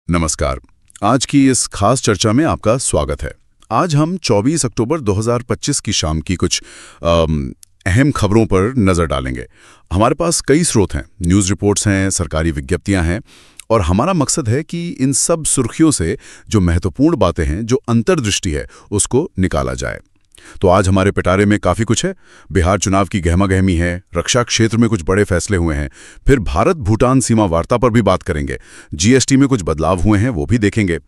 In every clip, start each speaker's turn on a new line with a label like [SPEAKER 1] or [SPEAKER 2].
[SPEAKER 1] नमस्कार। आज की इस खास चर्चा में आपका स्वागत है। आज हम 24 अक्टूबर 2025 की शाम की कुछ अहम खबरों पर नज़र डालेंगे। हमारे पास कई स्रोत हैं, न्यूज़ रिपोर्ट्स हैं, सरकारी विज्ञप्तियां हैं, और हमारा मकसद है कि इन सब सुर्खियों से जो महत्वपूर्ण बातें हैं, जो अंतर्दृष्टि है, उसको निकाला जाए। तो आज हमारे पिटारे में काफ़ी कुछ है। बिहार चुनाव की गहमागहमी है, रक्षा क्षेत्र में कुछ बड़े फैसले हुए हैं, फिर भारत भूटान सीमा वार्ता पर भी बात करेंगे, जीएसटी में कुछ बदलाव हुए हैं वो भी देखेंगे,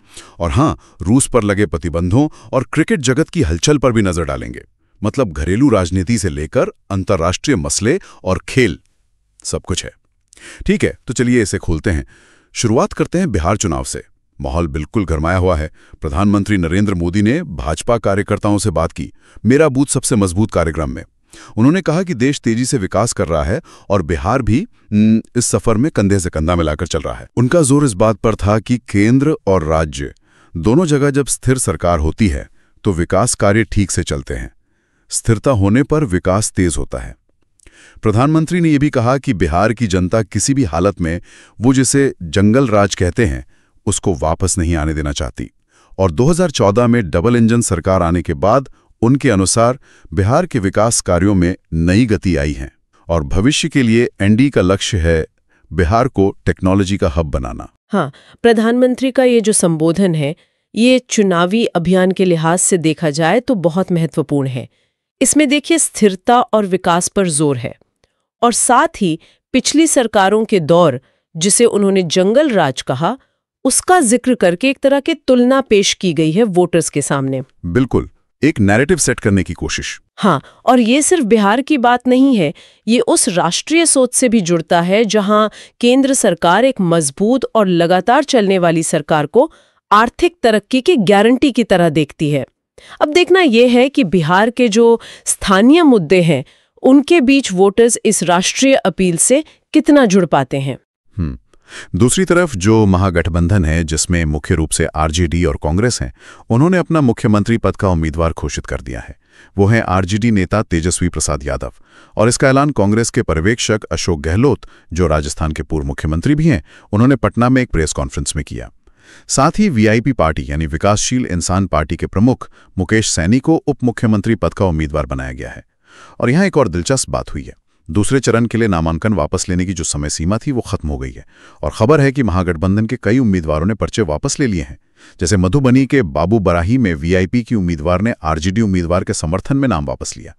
[SPEAKER 1] और हाँ, रूस पर लगे प्रतिबंधों और क्रिकेट जगत की हलचल पर भी नजर डालेंगे। मतलब घरेलू राजनीति से लेकर अंतर्राष्ट्रीय मसले और खेल, सब कुछ है। ठीक है, तो चलिए इसे खोलते हैं। शुरुआत करते हैं बिहार चुनाव से। माहौल बिल्कुल गरमाया हुआ है। प्रधानमंत्री नरेंद्र मोदी ने भाजपा कार्यकर्ताओं से बात की, मेरा बूथ सबसे मजबूत कार्यक्रम में। उन्होंने कहा कि देश तेजी से विकास कर रहा है और बिहार भी इस सफर में कंधे से कंधा मिलाकर चल रहा है। उनका जोर इस बात पर था कि केंद्र और राज्य दोनों जगह जब स्थिर सरकार होती है तो विकास कार्य ठीक से चलते हैं। स्थिरता होने पर विकास तेज होता है। प्रधानमंत्री ने यह भी कहा कि बिहार की जनता किसी भी हालत में वो जिसे जंगल राज कहते हैं उसको वापस नहीं आने देना चाहती, और 2014 में डबल इंजन सरकार आने के बाद उनके अनुसार बिहार के विकास कार्यों में नई गति आई है और भविष्य के लिए एनडीए का लक्ष्य है बिहार को टेक्नोलॉजी का हब बनाना।
[SPEAKER 2] हाँ, प्रधानमंत्री का ये जो संबोधन है, ये चुनावी अभियान के लिहाज से देखा जाए तो बहुत महत्वपूर्ण है। इसमें देखिए, स्थिरता और विकास पर जोर है, और साथ ही पिछली सरकारों के दौर, जिसे उन्होंने जंगल राज कहा, उसका जिक्र करके एक तरह की तुलना पेश की गई है वोटर्स के सामने।
[SPEAKER 1] बिल्कुल, एक नैरेटिव सेट करने की कोशिश।
[SPEAKER 2] हाँ, और ये सिर्फ बिहार की बात नहीं है, ये उस राष्ट्रीय सोच से भी जुड़ता है जहां केंद्र सरकार एक मजबूत और लगातार चलने वाली सरकार को आर्थिक तरक्की की गारंटी की तरह देखती है। अब देखना यह है कि बिहार के जो स्थानीय मुद्दे हैं, उनके बीच वोटर्स इस राष्ट्रीय अपील से कितना जुड़ पाते हैं।
[SPEAKER 1] दूसरी तरफ जो महागठबंधन है, जिसमें मुख्य रूप से आरजेडी और कांग्रेस हैं, उन्होंने अपना मुख्यमंत्री पद का उम्मीदवार घोषित कर दिया है। वो हैं आरजेडी नेता तेजस्वी प्रसाद यादव, और इसका ऐलान कांग्रेस के पर्यवेक्षक अशोक गहलोत, जो राजस्थान के पूर्व मुख्यमंत्री भी हैं, उन्होंने पटना में एक प्रेस कॉन्फ्रेंस में किया। साथ ही वीआईपी पार्टी यानी विकासशील इंसान पार्टी के प्रमुख मुकेश सैनी को उप मुख्यमंत्री पद का उम्मीदवार बनाया गया है। और यहाँ एक और दिलचस्प बात हुई है। दूसरे चरण के लिए नामांकन वापस लेने की जो समय सीमा थी वो खत्म हो गई है, और खबर है कि महागठबंधन के कई उम्मीदवारों ने पर्चे वापस ले लिए हैं। जैसे मधुबनी के बाबू बराही में वीआईपी की उम्मीदवार ने आरजेडी उम्मीदवार के समर्थन में नाम वापस लिया।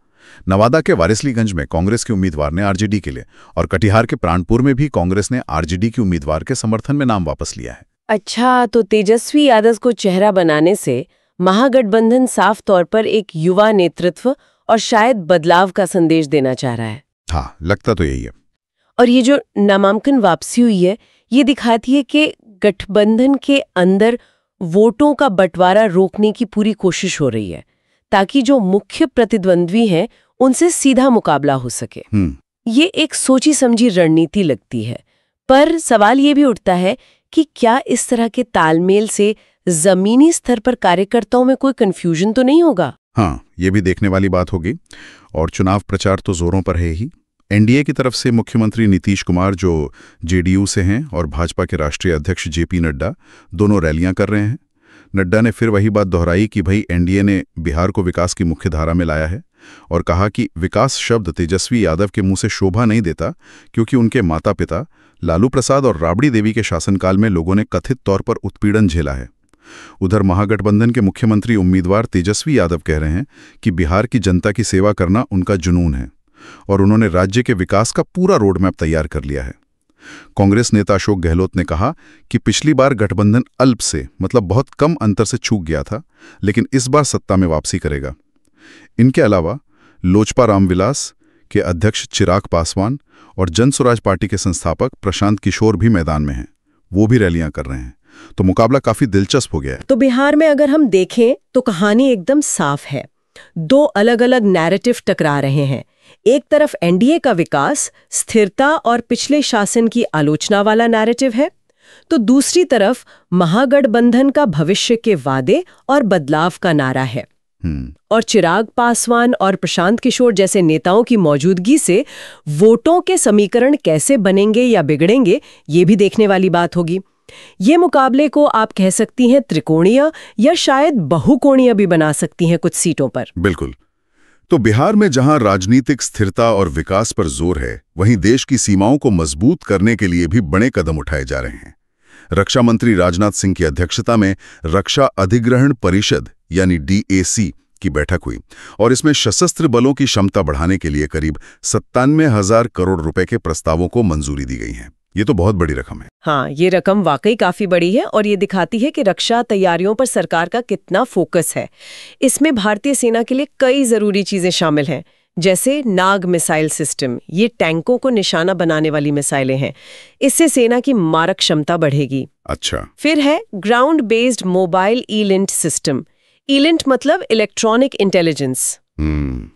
[SPEAKER 1] नवादा के वारिसलीगंज में कांग्रेस के उम्मीदवार ने आरजेडी के लिए, और कटिहार के प्राणपुर में भी कांग्रेस ने आरजेडी की उम्मीदवार के समर्थन में नाम वापस लिया है।
[SPEAKER 2] अच्छा, तो तेजस्वी यादव को चेहरा बनाने से महागठबंधन साफ तौर पर एक युवा नेतृत्व और शायद बदलाव का संदेश देना चाह रहा है।
[SPEAKER 1] हाँ, लगता तो यही है।
[SPEAKER 2] और ये जो नामांकन वापसी हुई है, ये दिखाती है कि गठबंधन के अंदर वोटों का बंटवारा रोकने की पूरी कोशिश हो रही है, ताकि जो मुख्य प्रतिद्वंद्वी हैं उनसे सीधा मुकाबला हो सके। ये एक सोची समझी रणनीति लगती है, पर सवाल ये भी उठता है कि क्या इस तरह के तालमेल से जमीनी स्तर पर कार्यकर्ताओं में कोई कंफ्यूजन तो नहीं होगा?
[SPEAKER 1] हाँ, ये भी देखने वाली बात होगी। और चुनाव प्रचार तो जोरों पर है ही। एनडीए की तरफ से मुख्यमंत्री नीतीश कुमार, जो जेडीयू से हैं, और भाजपा के राष्ट्रीय अध्यक्ष जेपी नड्डा दोनों रैलियां कर रहे हैं। नड्डा ने फिर वही बात दोहराई कि भाई एनडीए ने बिहार को विकास की मुख्य धारा में लाया है, और कहा कि विकास शब्द तेजस्वी यादव के मुंह से शोभा नहीं देता, क्योंकि उनके माता पिता लालू प्रसाद और राबड़ी देवी के शासनकाल में लोगों ने कथित तौर पर उत्पीड़न झेला है। उधर महागठबंधन के मुख्यमंत्री उम्मीदवार तेजस्वी यादव कह रहे हैं कि बिहार की जनता की सेवा करना उनका जुनून है, और उन्होंने राज्य के विकास का पूरा रोडमैप तैयार कर लिया है। कांग्रेस नेता अशोक गहलोत ने कहा कि पिछली बार गठबंधन अल्प से, मतलब बहुत कम अंतर से चूक गया था, लेकिन इस बार सत्ता में वापसी करेगा। इनके अलावा लोजपा रामविलास के अध्यक्ष चिराग पासवान और जन स्वराज पार्टी के संस्थापक प्रशांत किशोर भी मैदान में हैं। वो भी रैलियां कर रहे हैं। तो मुकाबला काफी दिलचस्प हो गया है।
[SPEAKER 2] तो बिहार में अगर हम देखें तो कहानी एकदम साफ है। दो अलग अलग नैरेटिव टकरा रहे हैं। एक तरफ एनडीए का विकास, स्थिरता और पिछले शासन की आलोचना वाला नैरेटिव है, तो दूसरी तरफ महागठबंधन का भविष्य के वादे और बदलाव का नारा है। और चिराग पासवान और प्रशांत किशोर जैसे नेताओं की मौजूदगी से वोटों के समीकरण कैसे बनेंगे या बिगड़ेंगे, ये भी देखने वाली बात होगी। ये मुकाबले को आप कह सकती हैं त्रिकोणीय या शायद बहुकोणीय भी बना सकती हैं कुछ सीटों पर।
[SPEAKER 1] बिल्कुल। तो बिहार में जहां राजनीतिक स्थिरता और विकास पर जोर है, वहीं देश की सीमाओं को मजबूत करने के लिए भी बड़े कदम उठाए जा रहे हैं। रक्षा मंत्री राजनाथ सिंह की अध्यक्षता में रक्षा अधिग्रहण परिषद यानी DAC की बैठक हुई और इसमें सशस्त्र बलों की क्षमता बढ़ाने के लिए करीब 97,000 करोड़ रुपए के प्रस्तावों को मंजूरी दी गई है। ये तो बहुत बड़ी रकम है।
[SPEAKER 2] हाँ, ये रकम वाकई काफी बड़ी है और ये दिखाती है कि रक्षा तैयारियों पर सरकार का कितना फोकस है। इसमें भारतीय सेना के लिए कई जरूरी चीजें शामिल हैं, जैसे नाग मिसाइल सिस्टम। ये टैंकों को निशाना बनाने वाली मिसाइलें हैं। इससे सेना की मारक क्षमता बढ़ेगी।
[SPEAKER 1] अच्छा।
[SPEAKER 2] फिर है ग्राउंड बेस्ड मोबाइल ईलिंट सिस्टम। ईलिंट मतलब इलेक्ट्रॉनिक इंटेलिजेंस।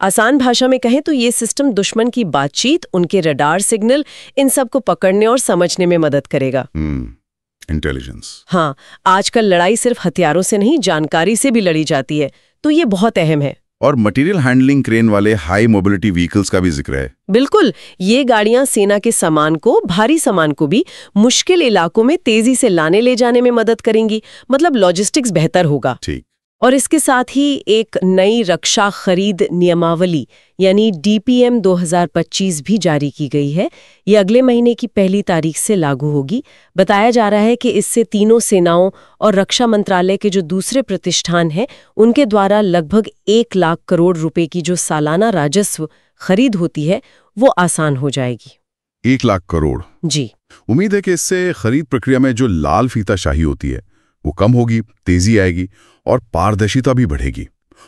[SPEAKER 2] आसान भाषा में कहें तो ये सिस्टम दुश्मन की बातचीत, उनके रडार सिग्नल, इन सब को पकड़ने और समझने में मदद करेगा।
[SPEAKER 1] इंटेलिजेंस।
[SPEAKER 2] हाँ, आजकल लड़ाई सिर्फ हथियारों से नहीं, जानकारी से भी लड़ी जाती है, तो ये बहुत अहम है।
[SPEAKER 1] और मटेरियल हैंडलिंग क्रेन वाले हाई मोबिलिटी व्हीकल्स का भी जिक्र है।
[SPEAKER 2] बिल्कुल, ये गाड़ियां सेना के सामान को, भारी सामान को भी मुश्किल इलाकों में तेजी से लाने ले जाने में मदद करेंगी। मतलब लॉजिस्टिक्स बेहतर होगा।
[SPEAKER 1] ठीक।
[SPEAKER 2] और इसके साथ ही एक नई रक्षा खरीद नियमावली यानी DPM 2025 भी जारी की गई है। ये अगले महीने की 1 तारीख से लागू होगी। बताया जा रहा है कि इससे तीनों सेनाओं और रक्षा मंत्रालय के जो दूसरे प्रतिष्ठान हैं, उनके द्वारा लगभग 1 लाख करोड़ रुपए की जो सालाना राजस्व खरीद होती है, वो आसान हो जाएगी।
[SPEAKER 1] 1 लाख करोड़।
[SPEAKER 2] जी।
[SPEAKER 1] उम्मीद है कि इससे खरीद प्रक्रिया में जो लाल फीताशाही होती है वो कम होगी, तेजी आएगी और पारदर्शिता भी बढ़ेगी।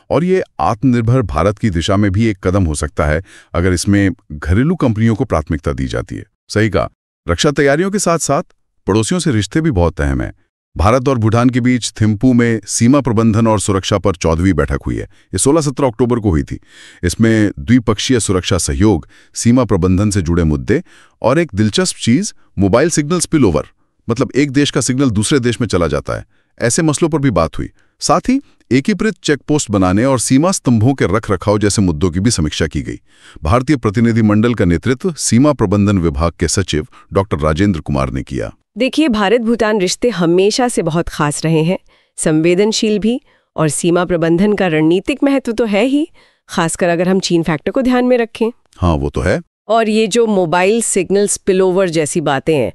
[SPEAKER 1] और ये आत्मनिर्भर भारत की दिशा में भी एक कदम हो सकता है अगर इसमें घरेलू कंपनियों को प्राथमिकता दी जाती है। सही कहा। रक्षा तैयारियों के साथ साथ पड़ोसियों से रिश्ते भी बहुत अहम हैं। भारत और भूटान के बीच थिम्पू में सीमा प्रबंधन और सुरक्षा पर 14वीं बैठक हुई है। ये 16-17 अक्टूबर को हुई थी। इसमें द्विपक्षीय सुरक्षा सहयोग, सीमा प्रबंधन से जुड़े मुद्दे और एक दिलचस्प चीज, मोबाइल सिग्नल स्पिल ओवर, मतलब एक देश का सिग्नल दूसरे देश में चला जाता है, ऐसे मसलों पर भी बात हुई। साथ ही एकीकृत चेकपोस्ट बनाने और सीमा स्तंभों के रखरखाव जैसे मुद्दों की भी समीक्षा की गई। भारतीय प्रतिनिधिमंडल का नेतृत्व सीमा प्रबंधन विभाग के सचिव डॉक्टर राजेंद्र कुमार ने किया।
[SPEAKER 2] देखिए, भारत भूटान रिश्ते हमेशा से बहुत खास रहे हैं, संवेदनशील भी, और सीमा प्रबंधन का रणनीतिक महत्व तो है ही, खासकर अगर हम चीन फैक्टर को ध्यान में रखें।
[SPEAKER 1] हाँ, वो तो है।
[SPEAKER 2] और ये जो मोबाइल सिग्नल स्पिलओवर जैसी बातें हैं,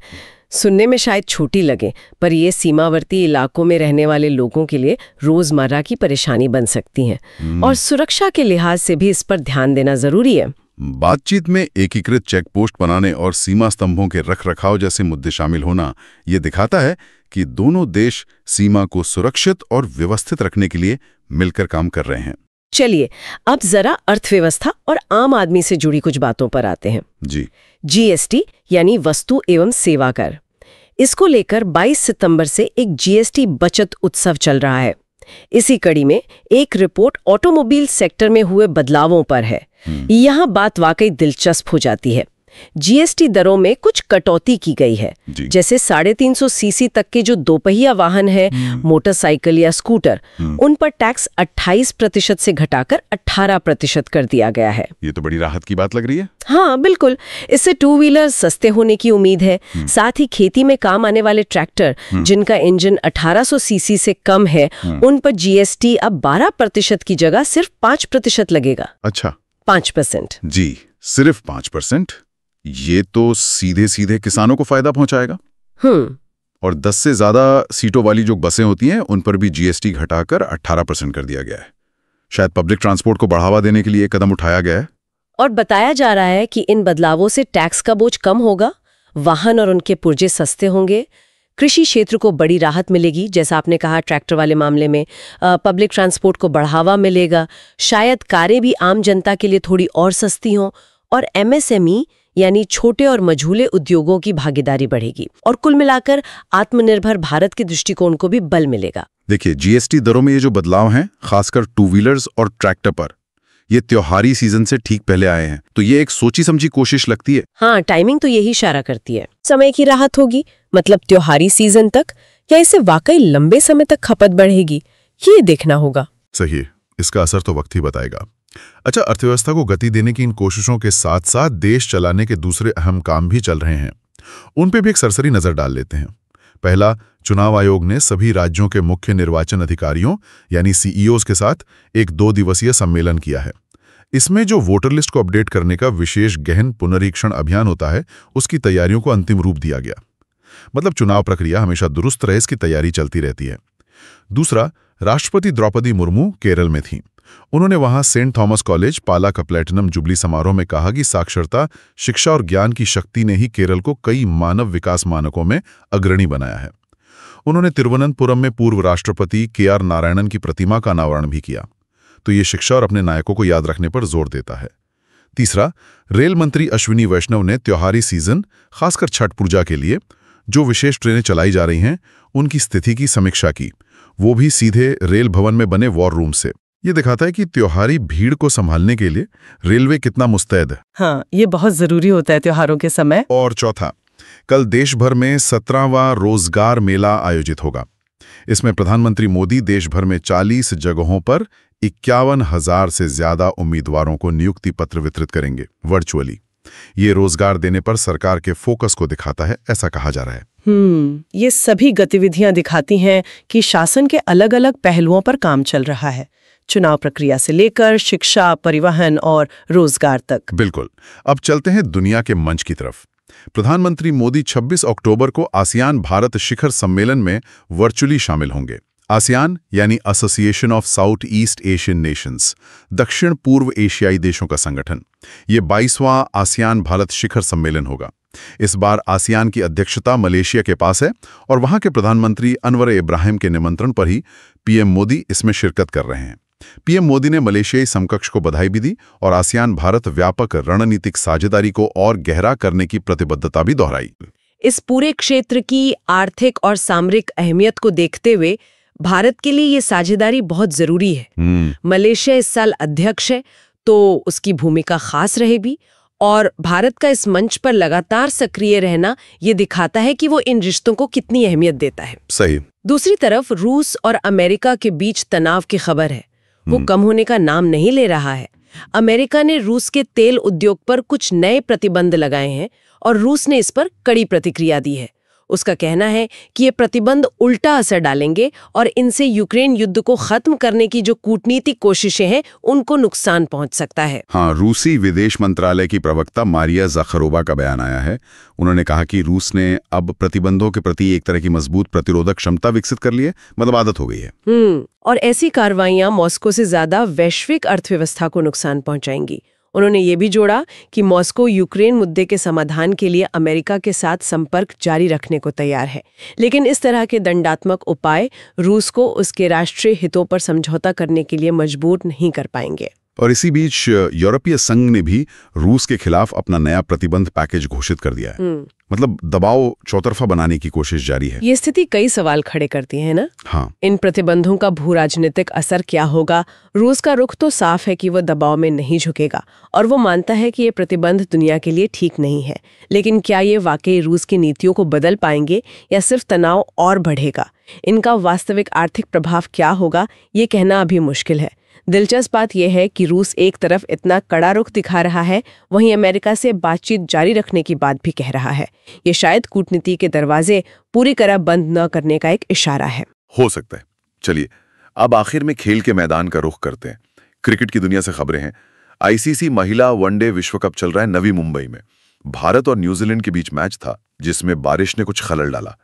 [SPEAKER 2] सुनने में शायद छोटी लगे, पर ये सीमावर्ती इलाकों में रहने वाले लोगों के लिए रोजमर्रा की परेशानी बन सकती हैं। और सुरक्षा के लिहाज से भी इस पर ध्यान देना जरूरी है।
[SPEAKER 1] बातचीत में एकीकृत चेकपोस्ट बनाने और सीमा स्तंभों के रखरखाव जैसे मुद्दे शामिल होना ये दिखाता है कि दोनों देश सीमा को सुरक्षित और व्यवस्थित रखने के लिए मिलकर काम कर रहे हैं।
[SPEAKER 2] चलिए, अब जरा अर्थव्यवस्था और आम आदमी से जुड़ी कुछ बातों पर आते हैं।
[SPEAKER 1] जी।
[SPEAKER 2] GST यानी वस्तु एवं सेवा कर, इसको लेकर 22 सितंबर से एक GST बचत उत्सव चल रहा है। इसी कड़ी में एक रिपोर्ट ऑटोमोबाइल सेक्टर में हुए बदलावों पर है। यहाँ बात वाकई दिलचस्प हो जाती है। GST दरों में कुछ कटौती की गई है, जैसे 350 सीसी तक के जो दोपहिया वाहन है, मोटरसाइकिल या स्कूटर, उन पर टैक्स 28% से घटाकर 18% कर दिया गया है।
[SPEAKER 1] ये तो बड़ी राहत की बात लग रही है।
[SPEAKER 2] हाँ, बिल्कुल। इससे 2 व्हीलर सस्ते होने की उम्मीद है। साथ ही खेती में काम आने वाले ट्रैक्टर जिनका इंजन 1800 सीसी से कम है, उन पर GST अब 12% की जगह सिर्फ 5% लगेगा।
[SPEAKER 1] अच्छा,
[SPEAKER 2] 5%।
[SPEAKER 1] जी, सिर्फ 5%। ये तो सीधे सीधे किसानों को फायदा पहुंचाएगा। और 10 से ज्यादा सीटों वाली जो बसें होती हैं उन पर भी GST घटाकर 18% कर दिया गया है। शायद पब्लिक ट्रांसपोर्ट को बढ़ावा देने के लिए कदम उठाया गया है।
[SPEAKER 2] और बताया जा रहा है कि इन बदलावों से टैक्स का बोझ कम होगा, वाहन और उनके पुर्जे सस्ते होंगे, कृषि क्षेत्र को बड़ी राहत मिलेगी, जैसा आपने कहा ट्रैक्टर वाले मामले में, पब्लिक ट्रांसपोर्ट को बढ़ावा मिलेगा, शायद कारें भी आम जनता के लिए थोड़ी और सस्ती हों, और MSME यानी छोटे और मझोले उद्योगों की भागीदारी बढ़ेगी, और कुल मिलाकर आत्मनिर्भर भारत के दृष्टिकोण को भी बल मिलेगा।
[SPEAKER 1] देखिए, GST दरों में ये जो बदलाव हैं, खासकर 2 व्हीलर्स और ट्रैक्टर पर, ये त्योहारी सीजन से ठीक पहले आए हैं, तो ये एक सोची समझी कोशिश लगती है।
[SPEAKER 2] हाँ, टाइमिंग तो यही इशारा करती है। समय की राहत होगी, मतलब त्योहारी सीजन तक, या इसे वाकई लंबे समय तक खपत बढ़ेगी, ये देखना होगा।
[SPEAKER 1] सही है, इसका असर तो वक्त ही बताएगा। अच्छा, अर्थव्यवस्था को गति देने की इन कोशिशों के साथ साथ देश चलाने के दूसरे अहम काम भी चल रहे हैं। उन पे भी एक सरसरी नजर डाल लेते हैं। पहला, चुनाव आयोग ने सभी राज्यों के मुख्य निर्वाचन अधिकारियों यानी सीईओज के साथ एक 2 दिवसीय सम्मेलन किया है। इसमें जो वोटर लिस्ट को अपडेट करने का विशेष गहन पुनरीक्षण अभियान होता है, उसकी तैयारियों को अंतिम रूप दिया गया। मतलब चुनाव प्रक्रिया हमेशा दुरुस्त रहे, इसकी तैयारी चलती रहती है। दूसरा, राष्ट्रपति द्रौपदी मुर्मू केरल में थीं। उन्होंने वहां सेंट थॉमस कॉलेज पाला का प्लेटिनम जुबली समारोह में कहा कि साक्षरता, शिक्षा और ज्ञान की शक्ति ने ही केरल को कई मानव विकास मानकों में अग्रणी बनाया है। उन्होंने तिरुवनंतपुरम में पूर्व राष्ट्रपति KR नारायणन की प्रतिमा का अनावरण भी किया। तो ये शिक्षा और अपने नायकों को याद रखने पर जोर देता है। तीसरा, रेल मंत्री अश्विनी वैष्णव ने त्योहारी सीजन, खासकर छठ पूजा के लिए जो विशेष ट्रेनें चलाई जा रही हैं, उनकी स्थिति की समीक्षा की, वो भी सीधे रेल भवन में बने वॉर रूम से। ये दिखाता है कि त्योहारी भीड़ को संभालने के लिए रेलवे कितना मुस्तैद है।
[SPEAKER 2] हाँ, ये बहुत जरूरी होता है त्योहारों के समय।
[SPEAKER 1] और चौथा, कल देश भर में 17वां रोजगार मेला आयोजित होगा। इसमें प्रधानमंत्री मोदी देश भर में 40 जगहों पर 51,000 से ज्यादा उम्मीदवारों को नियुक्ति पत्र वितरित करेंगे वर्चुअली। ये रोजगार देने पर सरकार के फोकस को दिखाता है, ऐसा कहा जा रहा है।
[SPEAKER 2] ये सभी गतिविधियां दिखाती हैं कि शासन के अलग अलग पहलुओं पर काम चल रहा है, चुनाव प्रक्रिया से लेकर शिक्षा, परिवहन और रोजगार तक।
[SPEAKER 1] बिल्कुल। अब चलते हैं दुनिया के मंच की तरफ। प्रधानमंत्री मोदी 26 अक्टूबर को आसियान भारत शिखर सम्मेलन में वर्चुअली शामिल होंगे। आसियान यानी association of south east Asian Nations, दक्षिण पूर्व एशियाई देशों का संगठन। ये 22वां आसियान भारत शिखर सम्मेलन होगा। इस बार आसियान की अध्यक्षता मलेशिया के पास है और वहां के प्रधानमंत्री अनवर इब्राहिम के निमंत्रण पर ही पीएम मोदी इसमें शिरकत कर रहे हैं। पीएम मोदी ने मलेशियाई समकक्ष को बधाई भी दी और आसियान भारत व्यापक रणनीतिक साझेदारी को और गहरा करने की प्रतिबद्धता भी दोहराई।
[SPEAKER 2] इस पूरे क्षेत्र की आर्थिक और सामरिक अहमियत को देखते हुए भारत के लिए ये साझेदारी बहुत जरूरी है। मलेशिया इस साल अध्यक्ष है, तो उसकी भूमिका खास रहेगी और भारत का इस मंच पर लगातार सक्रिय रहना ये दिखाता है कि वो इन रिश्तों को कितनी अहमियत देता है।
[SPEAKER 1] सही।
[SPEAKER 2] दूसरी तरफ रूस और अमेरिका के बीच तनाव की खबर है, वो कम होने का नाम नहीं ले रहा है। अमेरिका ने रूस के तेल उद्योग पर कुछ नए प्रतिबंध लगाए हैं और रूस ने इस पर कड़ी प्रतिक्रिया दी है। उसका कहना है कि ये प्रतिबंध उल्टा असर डालेंगे और इनसे यूक्रेन युद्ध को खत्म करने की जो कूटनीतिक कोशिशें हैं उनको नुकसान पहुंच सकता है।
[SPEAKER 1] हाँ, रूसी विदेश मंत्रालय की प्रवक्ता मारिया ज़ाखरोवा का बयान आया है। उन्होंने कहा कि रूस ने अब प्रतिबंधों के प्रति एक तरह की मजबूत प्रतिरोधक क्षमता विकसित कर ली है, मतलब आदत हो गई है।
[SPEAKER 2] और ऐसी कार्रवाइयां मॉस्को से ज्यादा वैश्विक अर्थव्यवस्था को नुकसान पहुंचाएंगी। उन्होंने ये भी जोड़ा कि मॉस्को यूक्रेन मुद्दे के समाधान के लिए अमेरिका के साथ संपर्क जारी रखने को तैयार है, लेकिन इस तरह के दंडात्मक उपाय रूस को उसके राष्ट्रीय हितों पर समझौता करने के लिए मजबूर नहीं कर पाएंगे।
[SPEAKER 1] और इसी बीच यूरोपीय संघ ने भी रूस के खिलाफ अपना नया प्रतिबंध पैकेज घोषित कर दिया है। मतलब दबाव चौतरफा बनाने की कोशिश जारी है।
[SPEAKER 2] ये स्थिति कई सवाल खड़े करती है ना।
[SPEAKER 1] हाँ।
[SPEAKER 2] इन प्रतिबंधों का भू-राजनीतिक असर क्या होगा? रूस का रुख तो साफ है कि वो दबाव में नहीं झुकेगा और वो मानता है कि ये प्रतिबंध दुनिया के लिए ठीक नहीं है। लेकिन क्या ये वाकई रूस की नीतियों को बदल पाएंगे या सिर्फ तनाव और बढ़ेगा? इनका वास्तविक आर्थिक प्रभाव क्या होगा, ये कहना अभी मुश्किल है। दिलचस्प बात यह है कि रूस एक तरफ इतना कड़ा रुख दिखा रहा है, वहीं अमेरिका से बातचीत जारी रखने की बात भी कह रहा है। ये शायद कूटनीति के दरवाजे पूरी तरह बंद न करने का एक इशारा है।
[SPEAKER 1] हो सकता है। चलिए अब आखिर में खेल के मैदान का रुख करते हैं। क्रिकेट की दुनिया से खबरें हैं। आईसीसी महिला वनडे विश्व कप चल रहा है नवी मुंबई में। भारत और न्यूजीलैंड के बीच मैच था जिसमें बारिश ने कुछ खलल डाला।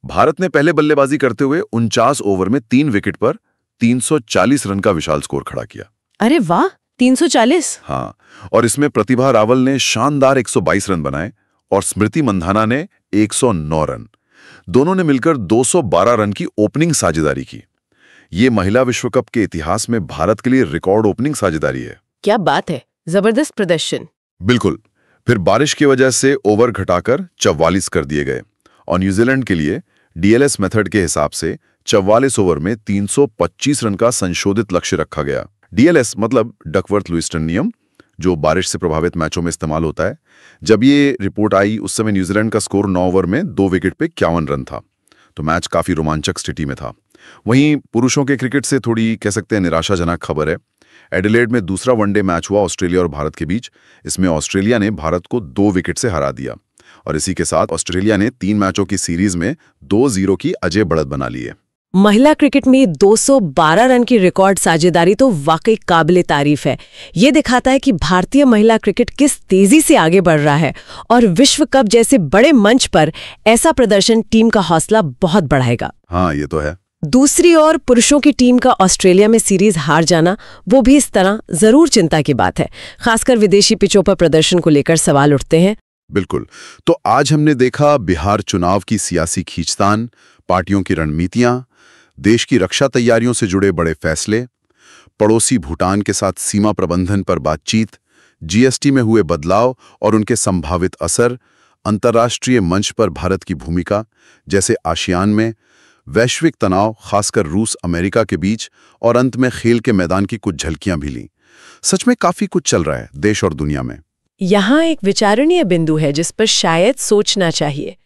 [SPEAKER 1] भारत ने पहले बल्लेबाजी करते हुए 49 ओवर में 3 विकेट पर 340 रन का विशाल स्कोर खड़ा किया।
[SPEAKER 2] अरे वाह, 340।
[SPEAKER 1] हाँ, और इसमें प्रतिभा रावल ने शानदार 122 रन बनाए और स्मृति मंधाना ने 109 रन। दोनों ने मिलकर 212 रन की ओपनिंग साझेदारी की। ये महिला विश्व कप के इतिहास में भारत के लिए रिकॉर्ड ओपनिंग साझेदारी है।
[SPEAKER 2] क्या बात है, जबरदस्त प्रदर्शन।
[SPEAKER 1] बिल्कुल। फिर बारिश की वजह से ओवर घटाकर 44 कर दिए गए और न्यूजीलैंड के लिए डीएलएस मेथड के हिसाब से 44 ओवर में 325 रन का संशोधित लक्ष्य रखा गया। डीएलएस मतलब डकवर्थ-लुईस्टन नियम, जो बारिश से प्रभावित मैचों में इस्तेमाल होता है। जब ये रिपोर्ट आई उस समय न्यूजीलैंड का स्कोर 9 ओवर में 2 विकेट पे 51 रन था, तो मैच काफी रोमांचक स्थिति में था। वहीं पुरुषों के क्रिकेट से थोड़ी कह सकते हैं निराशाजनक खबर है। एडिलेड में दूसरा वनडे मैच हुआ ऑस्ट्रेलिया और भारत के बीच। इसमें ऑस्ट्रेलिया ने भारत को 2 विकेट से हरा दिया और इसी के साथ ऑस्ट्रेलिया ने 3 मैचों की सीरीज में 2-0 की अजय बढ़त बना ली है।
[SPEAKER 2] महिला क्रिकेट में 212 रन की रिकॉर्ड साझेदारी तो वाकई काबिले तारीफ है। ये दिखाता है कि भारतीय महिला क्रिकेट किस तेजी से आगे बढ़ रहा है और विश्व कप जैसे बड़े मंच पर ऐसा प्रदर्शन टीम का हौसला बहुत बढ़ाएगा।
[SPEAKER 1] हाँ, ये तो है।
[SPEAKER 2] दूसरी ओर पुरुषों की टीम का ऑस्ट्रेलिया में सीरीज हार जाना, वो भी इस तरह जरूर चिंता की बात है। खासकर विदेशी पिचों पर प्रदर्शन को लेकर सवाल उठते हैं।
[SPEAKER 1] बिल्कुल। तो आज हमने देखा बिहार चुनाव की सियासी खींचतान, पार्टियों की रणनीतियां, देश की रक्षा तैयारियों से जुड़े बड़े फैसले, पड़ोसी भूटान के साथ सीमा प्रबंधन पर बातचीत, जीएसटी में हुए बदलाव और उनके संभावित असर, अंतर्राष्ट्रीय मंच पर भारत की भूमिका जैसे आसियान में, वैश्विक तनाव खासकर रूस अमेरिका के बीच, और अंत में खेल के मैदान की कुछ झलकियां भी लीं। सच में काफी कुछ चल रहा है देश और दुनिया में।
[SPEAKER 2] यहाँ एक विचारणीय बिंदु है जिस पर शायद सोचना चाहिए।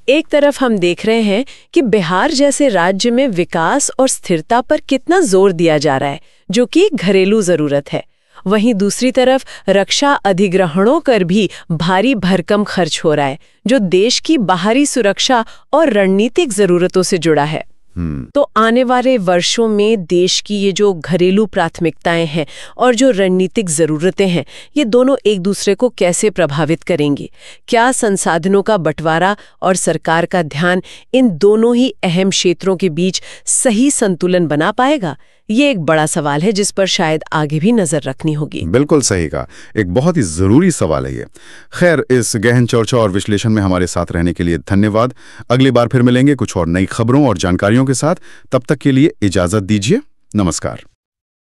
[SPEAKER 2] एक तरफ हम देख रहे हैं कि बिहार जैसे राज्य में विकास और स्थिरता पर कितना जोर दिया जा रहा है, जो कि घरेलू जरूरत है। वहीं दूसरी तरफ रक्षा अधिग्रहणों पर भी भारी भरकम खर्च हो रहा है, जो देश की बाहरी सुरक्षा और रणनीतिक जरूरतों से जुड़ा है। तो आने वाले वर्षों में देश की ये जो घरेलू प्राथमिकताएं हैं और जो रणनीतिक जरूरतें हैं, ये दोनों एक दूसरे को कैसे प्रभावित करेंगी? क्या संसाधनों का बंटवारा और सरकार का ध्यान इन दोनों ही अहम क्षेत्रों के बीच सही संतुलन बना पाएगा? ये एक बड़ा सवाल है जिस पर शायद आगे भी नजर रखनी होगी।
[SPEAKER 1] बिल्कुल सही कहा, एक बहुत ही जरूरी सवाल है ये। खैर, इस गहन चर्चा और विश्लेषण में हमारे साथ रहने के लिए धन्यवाद। अगली बार फिर मिलेंगे कुछ और नई खबरों और जानकारियों के साथ। तब तक के लिए इजाजत दीजिए। नमस्कार।